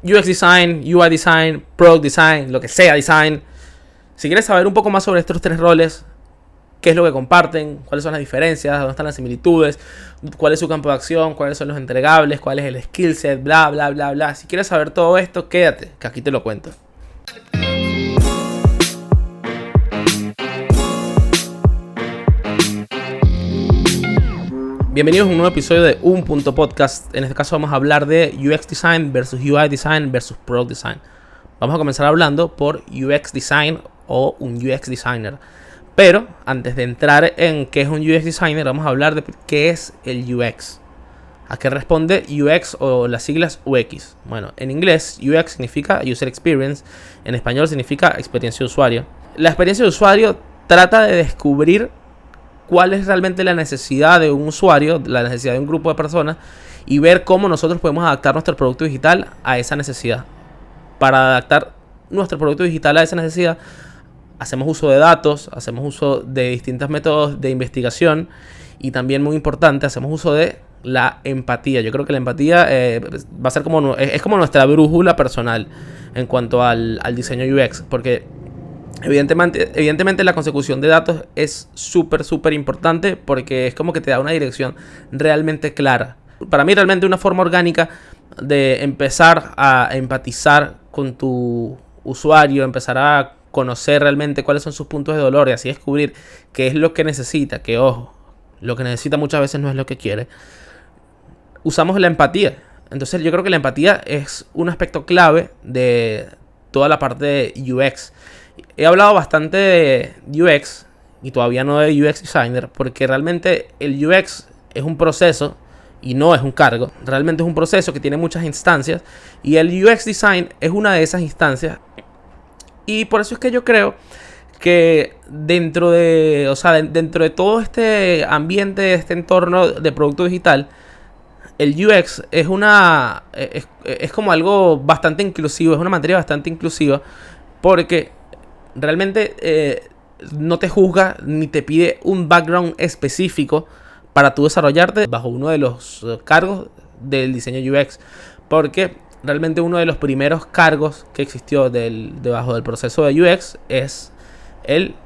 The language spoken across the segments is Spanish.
UX Design, UI Design, Product Design, lo que sea Design. Si quieres saber un poco más sobre estos 3 roles, qué es lo que comparten, cuáles son las diferencias, dónde están las similitudes, cuál es su campo de acción, cuáles son los entregables, cuál es el skill set, bla, bla, bla, bla. Si quieres saber todo esto, quédate, que aquí te lo cuento. Bienvenidos a un nuevo episodio de Un Punto Podcast. En este caso vamos a hablar de UX Design versus UI Design versus Product Design. Vamos a comenzar hablando por UX Design o un UX Designer. Pero antes de entrar en qué es un UX Designer, vamos a hablar de qué es el UX. ¿A qué responde UX o las siglas UX? Bueno, en inglés UX significa User Experience, en español significa experiencia de usuario. La experiencia de usuario trata de descubrir cuál es realmente la necesidad de un usuario, la necesidad de un grupo de personas y ver cómo nosotros podemos adaptar nuestro producto digital a esa necesidad. Para adaptar nuestro producto digital a esa necesidad, hacemos uso de datos, hacemos uso de distintos métodos de investigación y también, muy importante, hacemos uso de la empatía. Yo creo que la empatía va a ser como nuestra brújula personal en cuanto al diseño UX, porque evidentemente la consecución de datos es súper importante, porque es como que te da una dirección realmente clara. Para mí realmente una forma orgánica de empezar a empatizar con tu usuario, empezar a conocer realmente cuáles son sus puntos de dolor y así descubrir qué es lo que necesita, que ojo, lo que necesita muchas veces no es lo que quiere. Usamos la empatía. Entonces yo creo que la empatía es un aspecto clave de toda la parte de UX. He hablado bastante de UX y todavía no de UX Designer, porque realmente el UX es un proceso y no es un cargo. Realmente es un proceso que tiene muchas instancias y el UX Design es una de esas instancias. Y por eso es que yo creo que dentro de todo este ambiente, este entorno de producto digital, el UX es como algo bastante inclusivo, es una materia bastante inclusiva, porque realmente no te juzga ni te pide un background específico para tú desarrollarte bajo uno de los cargos del diseño UX, porque realmente uno de los primeros cargos que existió debajo del proceso de UX es el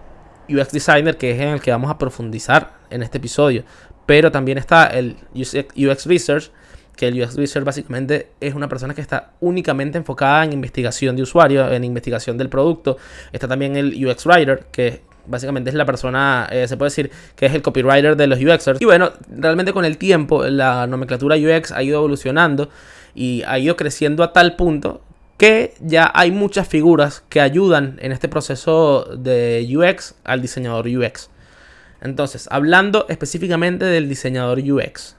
UX Designer, que es en el que vamos a profundizar en este episodio. Pero también está el UX Research, que el UX Research básicamente es una persona que está únicamente enfocada en investigación de usuario, en investigación del producto. Está también el UX Writer, que básicamente es la persona, se puede decir que es el copywriter de los UXers. Y bueno, realmente con el tiempo la nomenclatura UX ha ido evolucionando y ha ido creciendo a tal punto que ya hay muchas figuras que ayudan en este proceso de UX al diseñador UX. Entonces, hablando específicamente del diseñador UX,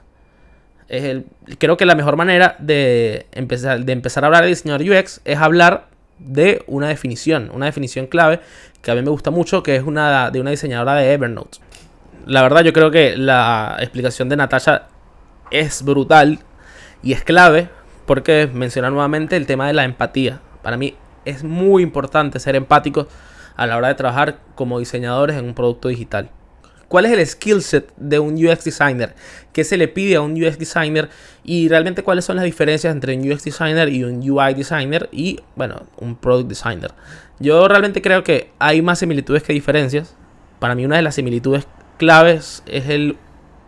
creo que la mejor manera de empezar a hablar de diseñador UX es hablar de una definición clave que a mí me gusta mucho, que es de una diseñadora de Evernote. La verdad, yo creo que la explicación de Natasha es brutal y es clave, porque menciona nuevamente el tema de la empatía. Para mí es muy importante ser empático a la hora de trabajar como diseñadores en un producto digital. ¿Cuál es el skill set de un UX Designer? ¿Qué se le pide a un UX Designer? Y realmente cuáles son las diferencias entre un UX Designer y un UI Designer y, bueno, un Product Designer. Yo realmente creo que hay más similitudes que diferencias. Para mí una de las similitudes claves es el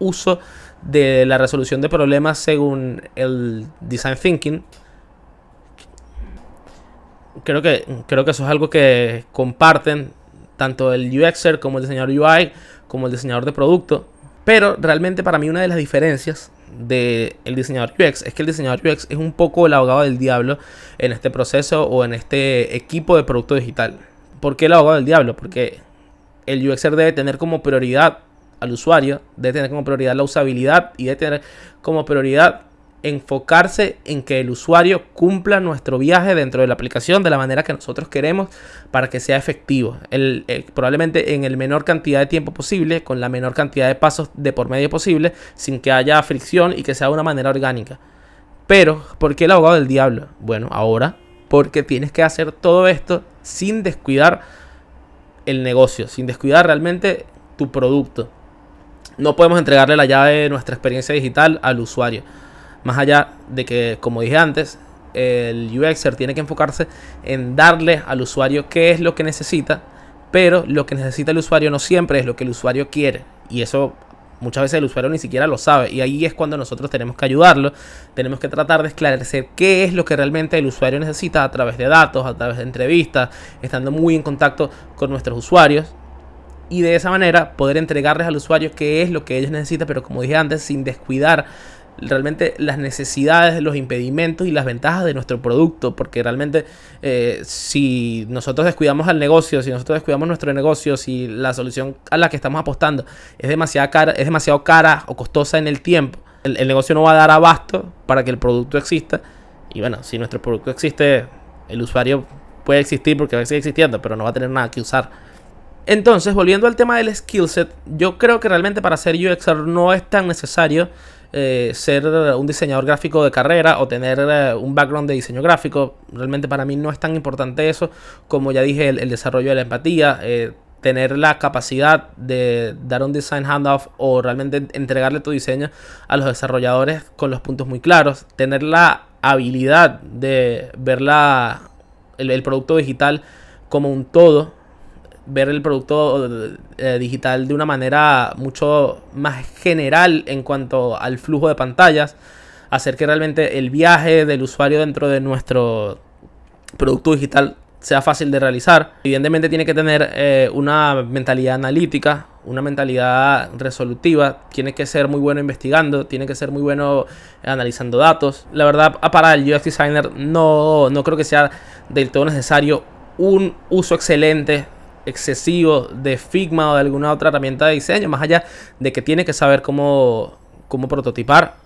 uso de la resolución de problemas según el Design Thinking. Creo que eso es algo que comparten tanto el UXer como el diseñador UI como el diseñador de producto. Pero realmente para mí una de las diferencias del diseñador UX es que el diseñador UX es un poco el abogado del diablo en este proceso o en este equipo de producto digital. ¿Por qué el abogado del diablo? Porque el UXer debe tener como prioridad al usuario, debe tener como prioridad la usabilidad y debe tener como prioridad enfocarse en que el usuario cumpla nuestro viaje dentro de la aplicación de la manera que nosotros queremos para que sea efectivo. Probablemente en el menor cantidad de tiempo posible, con la menor cantidad de pasos de por medio posible, sin que haya fricción y que sea de una manera orgánica. Pero, ¿por qué el abogado del diablo? Bueno, ahora, porque tienes que hacer todo esto sin descuidar el negocio, sin descuidar realmente tu producto. No podemos entregarle la llave de nuestra experiencia digital al usuario. Más allá de que, como dije antes, el UXer tiene que enfocarse en darle al usuario qué es lo que necesita, pero lo que necesita el usuario no siempre es lo que el usuario quiere. Y eso muchas veces el usuario ni siquiera lo sabe. Y ahí es cuando nosotros tenemos que ayudarlo. Tenemos que tratar de esclarecer qué es lo que realmente el usuario necesita a través de datos, a través de entrevistas, estando muy en contacto con nuestros usuarios. Y de esa manera poder entregarles al usuario qué es lo que ellos necesitan, pero como dije antes, sin descuidar realmente las necesidades, los impedimentos y las ventajas de nuestro producto. Porque realmente si nosotros descuidamos al negocio, si nosotros descuidamos nuestro negocio, si la solución a la que estamos apostando es demasiado cara o costosa en el tiempo, el negocio no va a dar abasto para que el producto exista. Y bueno, si nuestro producto existe, el usuario puede existir porque va a seguir existiendo, pero no va a tener nada que usar. Entonces, volviendo al tema del skill set, yo creo que realmente para ser UXer no es tan necesario ser un diseñador gráfico de carrera o tener un background de diseño gráfico. Realmente para mí no es tan importante eso. Como ya dije, el desarrollo de la empatía, tener la capacidad de dar un design handoff o realmente entregarle tu diseño a los desarrolladores con los puntos muy claros, tener la habilidad de ver el producto digital como un todo, ver el producto digital de una manera mucho más general en cuanto al flujo de pantallas, hacer que realmente el viaje del usuario dentro de nuestro producto digital sea fácil de realizar. Evidentemente tiene que tener una mentalidad analítica, una mentalidad resolutiva, tiene que ser muy bueno investigando, tiene que ser muy bueno analizando datos. La verdad, para el UX designer no creo que sea del todo necesario un uso excesivo de Figma o de alguna otra herramienta de diseño, más allá de que tiene que saber cómo prototipar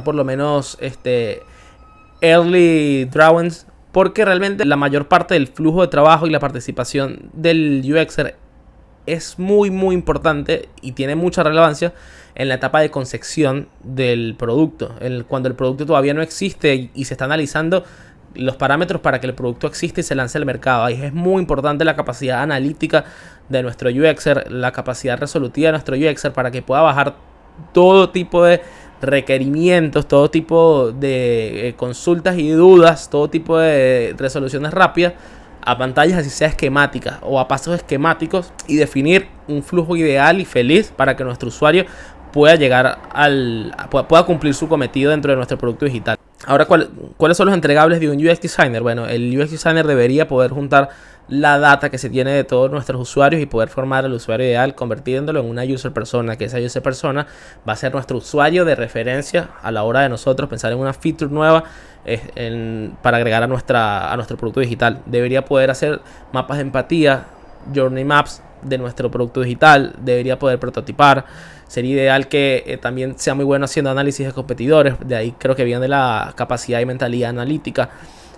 por lo menos early drawings, porque realmente la mayor parte del flujo de trabajo y la participación del UXer es muy importante y tiene mucha relevancia en la etapa de concepción del producto, cuando el producto todavía no existe y se está analizando los parámetros para que el producto exista y se lance al mercado. Ahí es muy importante la capacidad analítica de nuestro UXer, la capacidad resolutiva de nuestro UXer para que pueda bajar todo tipo de requerimientos, todo tipo de consultas y dudas, todo tipo de resoluciones rápidas a pantallas así sea esquemáticas o a pasos esquemáticos, y definir un flujo ideal y feliz para que nuestro usuario pueda pueda cumplir su cometido dentro de nuestro producto digital. Ahora, ¿cuáles son los entregables de un UX designer? Bueno, el UX designer debería poder juntar la data que se tiene de todos nuestros usuarios y poder formar al usuario ideal, convirtiéndolo en una user persona, que esa user persona va a ser nuestro usuario de referencia a la hora de nosotros pensar en una feature nueva para agregar a nuestro producto digital. Debería poder hacer mapas de empatía, journey maps de nuestro producto digital, debería poder prototipar. Sería ideal que también sea muy bueno haciendo análisis de competidores. De ahí creo que viene la capacidad y mentalidad analítica.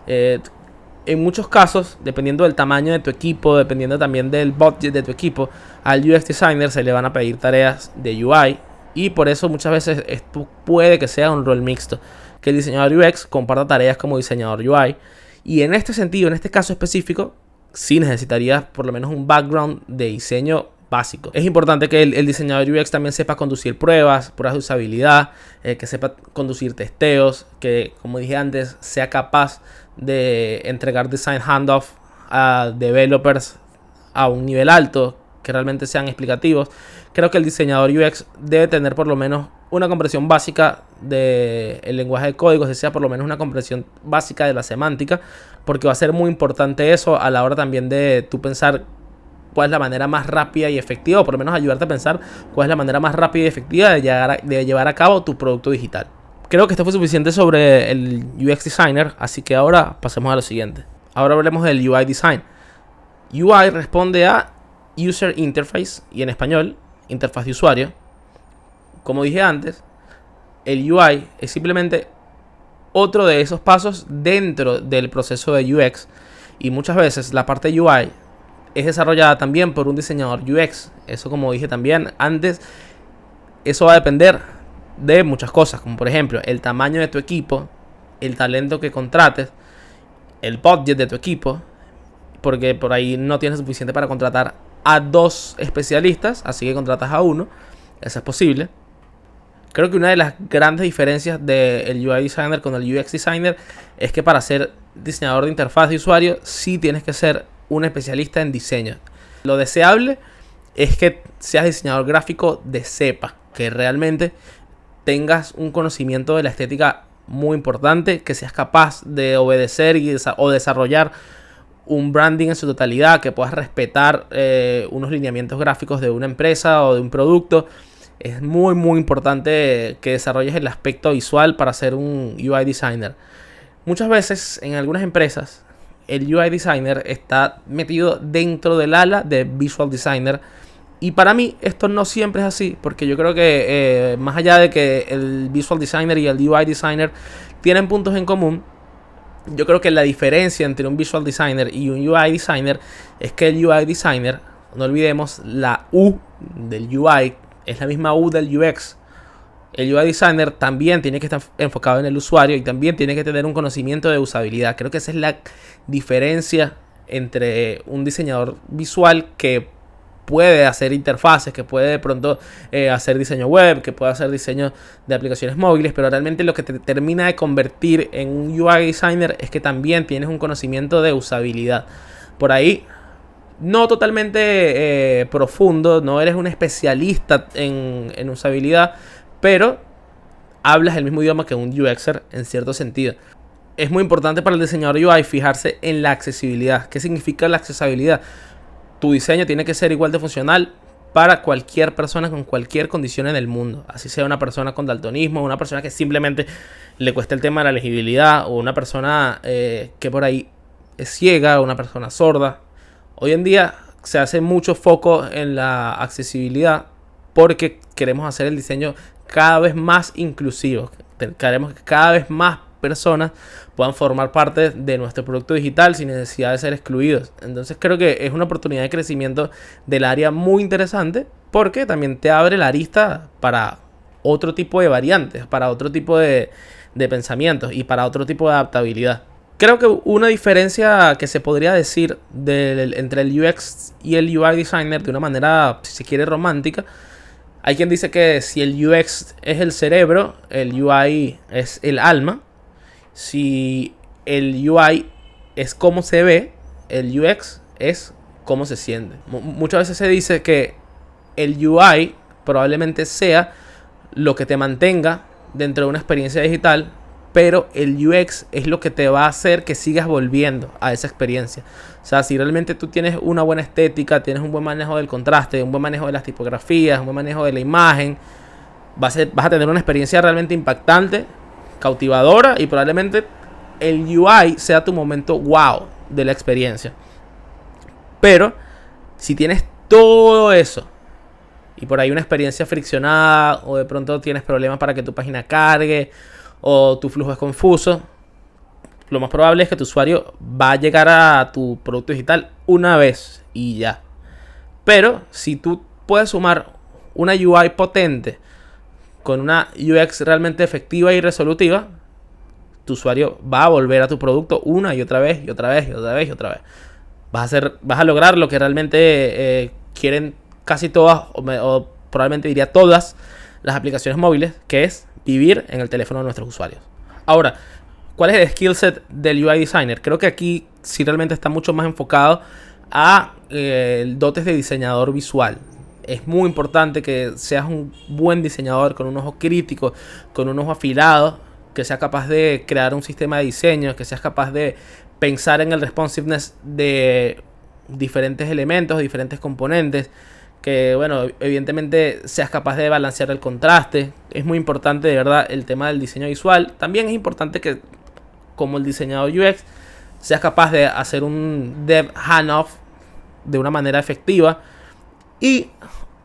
En muchos casos, dependiendo del tamaño de tu equipo, dependiendo también del budget de tu equipo, al UX designer se le van a pedir tareas de UI, y por eso muchas veces esto puede que sea un rol mixto, que el diseñador UX comparta tareas como diseñador UI. Y en este sentido, en este caso específico, sí necesitarías por lo menos un background de diseño básico. Es importante que el diseñador UX también sepa conducir pruebas de usabilidad, que sepa conducir testeos, que, como dije antes, sea capaz de entregar design handoff a developers a un nivel alto, que realmente sean explicativos. Creo que el diseñador UX debe tener por lo menos una comprensión básica del lenguaje de código, es decir, por lo menos una comprensión básica de la semántica, porque va a ser muy importante eso a la hora también de tú pensar cuál es la manera más rápida y efectiva, o por lo menos ayudarte a pensar cuál es la manera más rápida y efectiva de llevar a cabo tu producto digital. Creo que esto fue suficiente sobre el UX Designer, así que ahora pasemos a lo siguiente. Ahora hablemos del UI Design. UI responde a User Interface, y en español, interfaz de usuario. Como dije antes, el UI es simplemente otro de esos pasos dentro del proceso de UX, y muchas veces la parte UI es desarrollada también por un diseñador UX. Eso, como dije también antes, eso va a depender de muchas cosas, como por ejemplo el tamaño de tu equipo, el talento que contrates, el budget de tu equipo, porque por ahí no tienes suficiente para contratar a 2 especialistas, así que contratas a uno. Eso es posible. Creo que una de las grandes diferencias del UI designer con el UX designer es que para ser diseñador de interfaz de usuario sí tienes que ser un especialista en diseño. Lo deseable es que seas diseñador gráfico de cepa, que realmente tengas un conocimiento de la estética muy importante, que seas capaz de obedecer o desarrollar un branding en su totalidad, que puedas respetar unos lineamientos gráficos de una empresa o de un producto. Es muy importante que desarrolles el aspecto visual para ser un UI designer. Muchas veces en algunas empresas el UI designer está metido dentro del ala de visual designer, y para mí esto no siempre es así, porque yo creo que más allá de que el visual designer y el UI designer tienen puntos en común, yo creo que la diferencia entre un visual designer y un UI designer es que el UI designer, no olvidemos, la U del UI es la misma U del UX. El UI designer también tiene que estar enfocado en el usuario y también tiene que tener un conocimiento de usabilidad. Creo que esa es la diferencia entre un diseñador visual que puede hacer interfaces, que puede de pronto hacer diseño web, que puede hacer diseño de aplicaciones móviles, pero realmente lo que te termina de convertir en un UI designer es que también tienes un conocimiento de usabilidad. Por ahí, no totalmente profundo, no eres un especialista en usabilidad, pero hablas el mismo idioma que un UXer en cierto sentido. Es muy importante para el diseñador UI fijarse en la accesibilidad. ¿Qué significa la accesibilidad? Tu diseño tiene que ser igual de funcional para cualquier persona con cualquier condición en el mundo. Así sea una persona con daltonismo, una persona que simplemente le cuesta el tema de la legibilidad, o una persona que por ahí es ciega, o una persona sorda. Hoy en día se hace mucho foco en la accesibilidad porque queremos hacer el diseño cada vez más inclusivo. Queremos que cada vez más personas puedan formar parte de nuestro producto digital sin necesidad de ser excluidos. Entonces creo que es una oportunidad de crecimiento del área muy interesante, porque también te abre la arista para otro tipo de variantes, para otro tipo de pensamientos y para otro tipo de adaptabilidad. Creo que una diferencia que se podría decir entre el UX y el UI designer de una manera, si se quiere, romántica. Hay quien dice que si el UX es el cerebro, el UI es el alma. Si el UI es cómo se ve, el UX es cómo se siente. Muchas veces se dice que el UI probablemente sea lo que te mantenga dentro de una experiencia digital, pero el UX es lo que te va a hacer que sigas volviendo a esa experiencia. O sea, si realmente tú tienes una buena estética, tienes un buen manejo del contraste, un buen manejo de las tipografías, un buen manejo de la imagen, vas a tener una experiencia realmente impactante, cautivadora, y probablemente el UI sea tu momento wow de la experiencia. Pero si tienes todo eso y por ahí una experiencia friccionada, o de pronto tienes problemas para que tu página cargue, o tu flujo es confuso, lo más probable es que tu usuario va a llegar a tu producto digital una vez y ya. Pero si tú puedes sumar una UI potente con una UX realmente efectiva y resolutiva, tu usuario va a volver a tu producto una y otra vez y otra vez y otra vez y otra vez. Vas a lograr lo que realmente quieren casi todas, o probablemente diría todas las aplicaciones móviles, que es vivir en el teléfono de nuestros usuarios. Ahora, ¿cuál es el skill set del UI designer? Creo que aquí sí realmente está mucho más enfocado a dotes de diseñador visual. Es muy importante que seas un buen diseñador con un ojo crítico, con un ojo afilado, que seas capaz de crear un sistema de diseño, que seas capaz de pensar en el responsiveness de diferentes elementos, diferentes componentes, que bueno, evidentemente seas capaz de balancear el contraste. Es muy importante de verdad el tema del diseño visual. También es importante que, como el diseñador UX, seas capaz de hacer un dev handoff de una manera efectiva. Y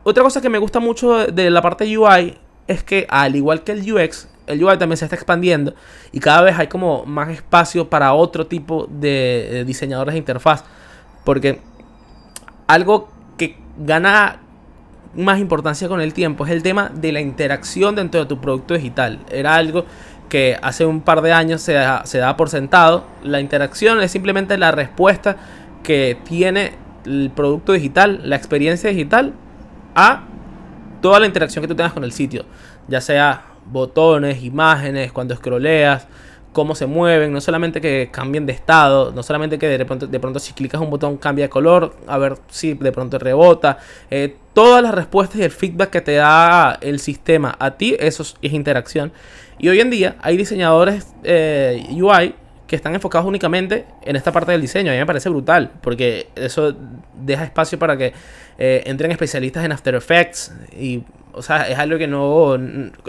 otra cosa que me gusta mucho de la parte UI es que, al igual que el UX, el UI también se está expandiendo y cada vez hay como más espacio para otro tipo de diseñadores de interfaz, porque algo que gana más importancia con el tiempo es el tema de la interacción dentro de tu producto digital. Era algo que hace un par de años se daba por sentado. La interacción es simplemente la respuesta que tiene el producto digital, la experiencia digital, a toda la interacción que tú tengas con el sitio. ya sea botones, imágenes, cuando scrolleas, cómo se mueven, no solamente que cambien de estado, no solamente que de pronto si clicas un botón cambia de color, a ver si de pronto rebota, todas las respuestas y el feedback que te da el sistema a ti, eso es interacción. Y hoy en día hay diseñadores UI que están enfocados únicamente en esta parte del diseño. A mí me parece brutal, porque eso deja espacio para que entren especialistas en After Effects. Y, o sea, es algo que no...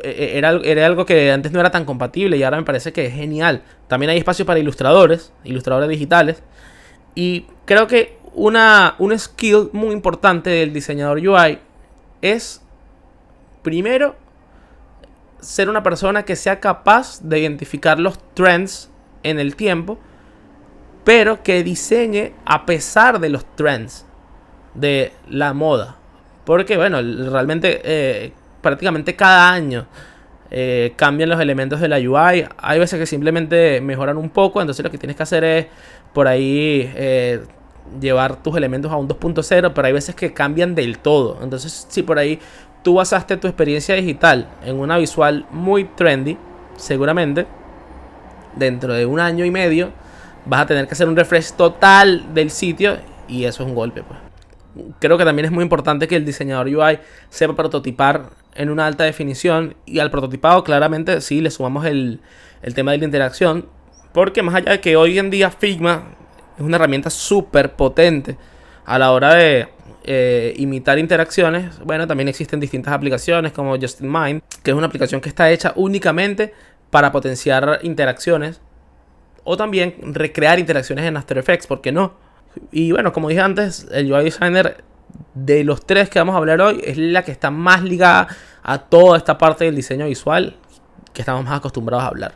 Era algo que antes no era tan compatible y ahora me parece que es genial. También hay espacio para ilustradores digitales. Y creo que un skill muy importante del diseñador UI es, primero, ser una persona que sea capaz de identificar los trends en el tiempo, pero que diseñe a pesar de los trends de la moda. Porque, bueno, realmente prácticamente cada año cambian los elementos de la UI. Hay veces que simplemente mejoran un poco, entonces lo que tienes que hacer es por ahí llevar tus elementos a un 2.0, pero hay veces que cambian del todo. Entonces, si por ahí tú basaste tu experiencia digital en una visual muy trendy, seguramente dentro de un año y medio vas a tener que hacer un refresh total del sitio y eso es un golpe, pues. Creo que también es muy importante que el diseñador UI sepa prototipar en una alta definición, y al prototipado claramente sí le sumamos el tema de la interacción, porque más allá de que hoy en día Figma es una herramienta súper potente a la hora de imitar interacciones, bueno, también existen distintas aplicaciones como Just-in-Mind, que es una aplicación que está hecha únicamente para potenciar interacciones, o también recrear interacciones en After Effects, ¿por qué no? Y bueno, como dije antes, el UI Designer de los tres que vamos a hablar hoy es la que está más ligada a toda esta parte del diseño visual que estamos más acostumbrados a hablar.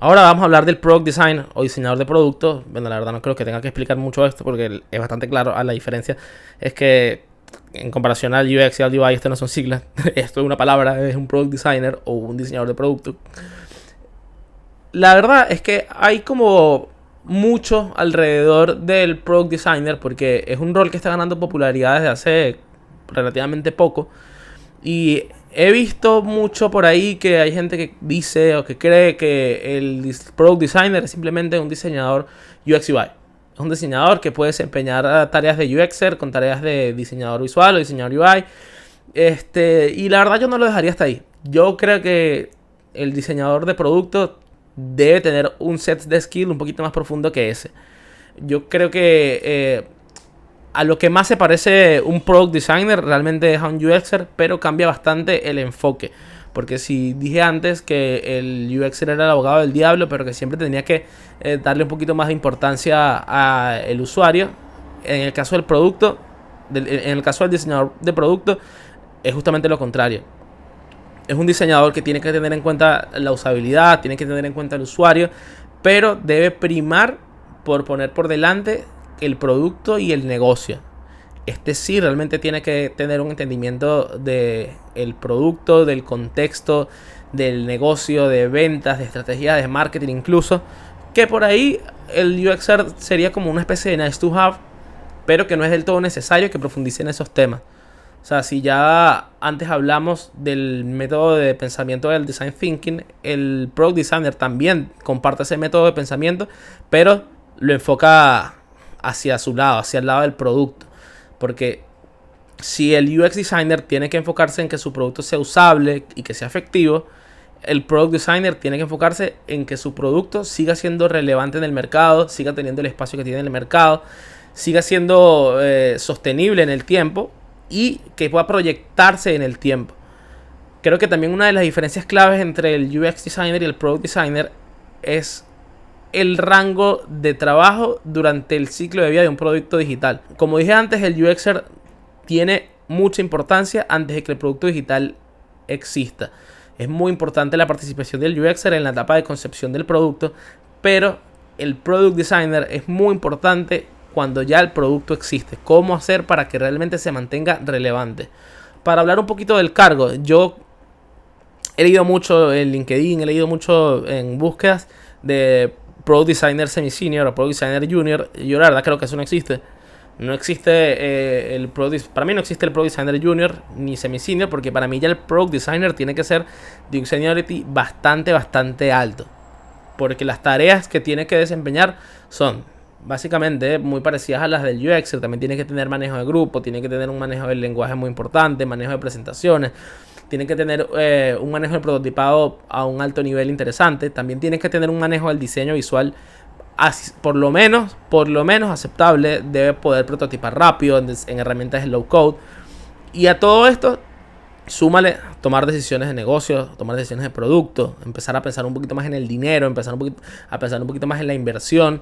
Ahora vamos a hablar del Product Design o diseñador de producto. Bueno, la verdad no creo que tenga que explicar mucho esto porque es bastante claro. La diferencia es que en comparación al UX y al UI, esto no son siglas. Esto es una palabra, es un Product Designer o un diseñador de producto. La verdad es que hay como mucho alrededor del Product Designer porque es un rol que está ganando popularidad desde hace relativamente poco. Y he visto mucho por ahí que hay gente que dice o que cree que el Product Designer es simplemente un diseñador UX UI. Es un diseñador que puede desempeñar tareas de UXer con tareas de diseñador visual o diseñador UI. Y la verdad yo no lo dejaría hasta ahí. Yo creo que el diseñador de producto debe tener un set de skill un poquito más profundo que ese. Yo creo que a lo que más se parece un Product Designer realmente es a un UXer, pero cambia bastante el enfoque. Porque si dije antes que el UXer era el abogado del diablo, pero que siempre tenía que darle un poquito más de importancia al usuario, en el caso del producto, en el caso del diseñador de producto, es justamente lo contrario. Es un diseñador que tiene que tener en cuenta la usabilidad, tiene que tener en cuenta el usuario, pero debe primar por poner por delante el producto y el negocio. Sí realmente tiene que tener un entendimiento del producto, del contexto, del negocio, de ventas, de estrategias de marketing incluso, que por ahí el UXer sería como una especie de nice to have, pero que no es del todo necesario que profundice en esos temas. O sea, si ya antes hablamos del método de pensamiento del design thinking, el product designer también comparte ese método de pensamiento, pero lo enfoca hacia su lado, hacia el lado del producto. Porque si el UX designer tiene que enfocarse en que su producto sea usable y que sea efectivo, el product designer tiene que enfocarse en que su producto siga siendo relevante en el mercado, siga teniendo el espacio que tiene en el mercado, siga siendo sostenible en el tiempo y que pueda proyectarse en el tiempo. Creo que también una de las diferencias claves entre el UX designer y el product designer es el rango de trabajo durante el ciclo de vida de un producto digital. Como dije antes, el UXer tiene mucha importancia antes de que el producto digital exista. Es muy importante la participación del UXer en la etapa de concepción del producto, pero el product designer es muy importante cuando ya el producto existe. ¿Cómo hacer para que realmente se mantenga relevante? Para hablar un poquito del cargo, yo he leído mucho en LinkedIn, he leído mucho en búsquedas de Product Designer Semi-Senior o Product Designer Junior. Yo la verdad creo que eso no existe. No existe para mí no existe el Product Designer Junior ni Semi-Senior, porque para mí ya el Product Designer tiene que ser de un seniority bastante alto. Porque las tareas que tiene que desempeñar son básicamente muy parecidas a las del UX. También tiene que tener manejo de grupo, tiene que tener un manejo del lenguaje muy importante, manejo de presentaciones, tiene que tener un manejo del prototipado a un alto nivel interesante. También tiene que tener un manejo del diseño visual por lo menos aceptable. Debe poder prototipar rápido en herramientas de low code. Y a todo esto súmale tomar decisiones de negocio, tomar decisiones de producto, empezar a pensar un poquito más en el dinero, empezar a pensar un poquito más en la inversión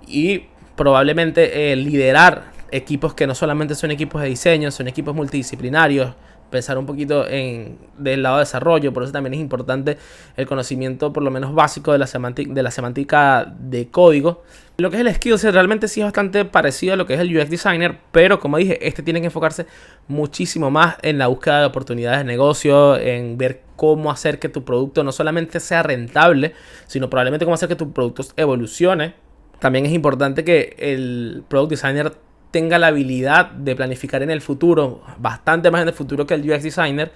y probablemente liderar equipos que no solamente son equipos de diseño, son equipos multidisciplinarios. Pensar un poquito del lado de desarrollo. Por eso también es importante el conocimiento por lo menos básico de la semántica de código. Lo que es el skillset realmente sí es bastante parecido a lo que es el UX designer, pero como dije, tiene que enfocarse muchísimo más en la búsqueda de oportunidades de negocio, en ver cómo hacer que tu producto no solamente sea rentable, sino probablemente cómo hacer que tu producto evolucione. También es importante que el product designer tenga la habilidad de planificar en el futuro, bastante más en el futuro que el UX designer,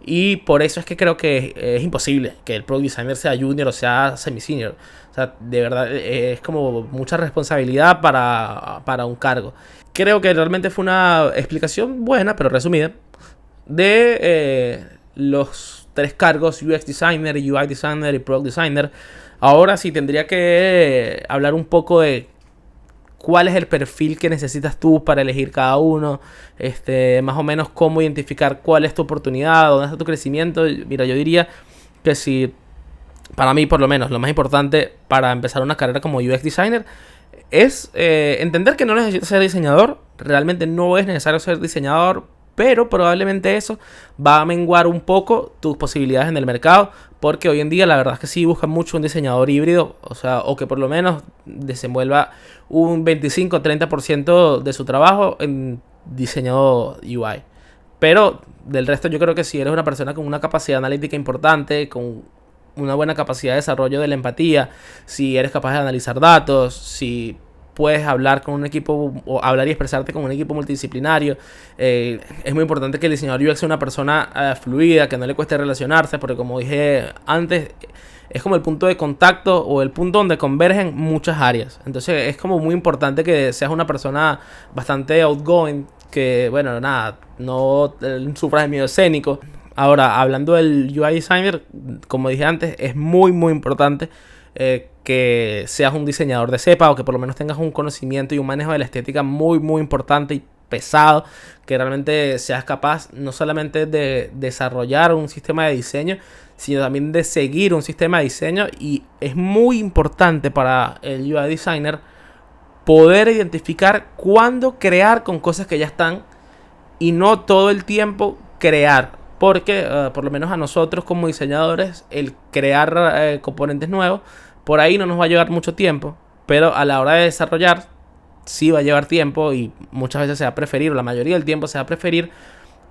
y por eso es que creo que es imposible que el product designer sea junior o sea semi-senior. O sea, de verdad es como mucha responsabilidad para un cargo. Creo que realmente fue una explicación buena, pero resumida, de los 3 cargos: UX designer, UI designer y product designer. Ahora sí tendría que hablar un poco de cuál es el perfil que necesitas tú para elegir cada uno, más o menos cómo identificar cuál es tu oportunidad, dónde está tu crecimiento. Mira, yo diría que si, para mí por lo menos, lo más importante para empezar una carrera como UX designer es entender que no necesitas ser diseñador. Realmente no es necesario ser diseñador, pero probablemente eso va a menguar un poco tus posibilidades en el mercado, porque hoy en día la verdad es que sí buscan mucho un diseñador híbrido, o que por lo menos desenvuelva un 25-30% de su trabajo en diseño UI. Pero del resto yo creo que si eres una persona con una capacidad analítica importante, con una buena capacidad de desarrollo de la empatía, si eres capaz de analizar datos, si puedes hablar con un equipo o hablar y expresarte con un equipo multidisciplinario. Es muy importante que el diseñador UX sea una persona fluida, que no le cueste relacionarse, porque como dije antes, es como el punto de contacto o el punto donde convergen muchas áreas. Entonces es como muy importante que seas una persona bastante outgoing, que bueno, nada, no sufras de miedo escénico. Ahora, hablando del UI designer, como dije antes, es muy importante que seas un diseñador de cepa, o que por lo menos tengas un conocimiento y un manejo de la estética muy importante y pesado, que realmente seas capaz no solamente de desarrollar un sistema de diseño, sino también de seguir un sistema de diseño. Y es muy importante para el UI designer poder identificar cuándo crear con cosas que ya están y no todo el tiempo crear. Porque por lo menos a nosotros como diseñadores, el crear componentes nuevos por ahí no nos va a llevar mucho tiempo, pero a la hora de desarrollar sí va a llevar tiempo, y muchas veces se va a preferir, o la mayoría del tiempo se va a preferir,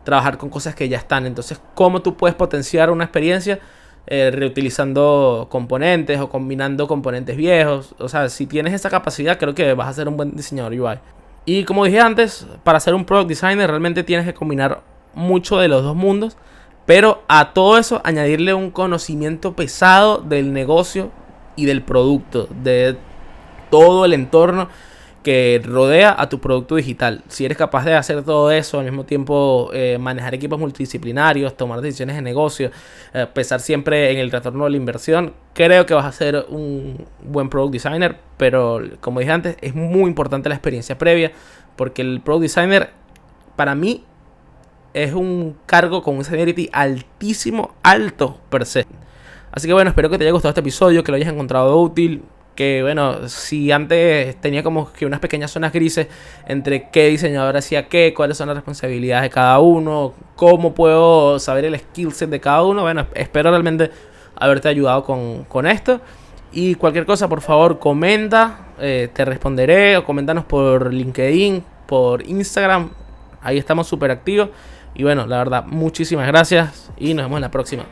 trabajar con cosas que ya están. Entonces, ¿cómo tú puedes potenciar una experiencia? Reutilizando componentes o combinando componentes viejos. O sea, si tienes esa capacidad, creo que vas a ser un buen diseñador UI. Y como dije antes, para ser un product designer realmente tienes que combinar mucho de los dos mundos, pero a todo eso añadirle un conocimiento pesado del negocio y del producto, de todo el entorno que rodea a tu producto digital. Si eres capaz de hacer todo eso, al mismo tiempo manejar equipos multidisciplinarios, tomar decisiones de negocio, pensar siempre en el retorno de la inversión, creo que vas a ser un buen product designer. Pero como dije antes, es muy importante la experiencia previa, porque el product designer para mí es un cargo con un seniority altísimo, alto per se. Así que bueno, espero que te haya gustado este episodio, que lo hayas encontrado útil. Que bueno, si antes tenía como que unas pequeñas zonas grises entre qué diseñador hacía qué, cuáles son las responsabilidades de cada uno, cómo puedo saber el skill set de cada uno, bueno, espero realmente haberte ayudado con esto. Y cualquier cosa, por favor, comenta, te responderé, o coméntanos por LinkedIn, por Instagram. Ahí estamos súper activos. Y bueno, la verdad, muchísimas gracias y nos vemos en la próxima.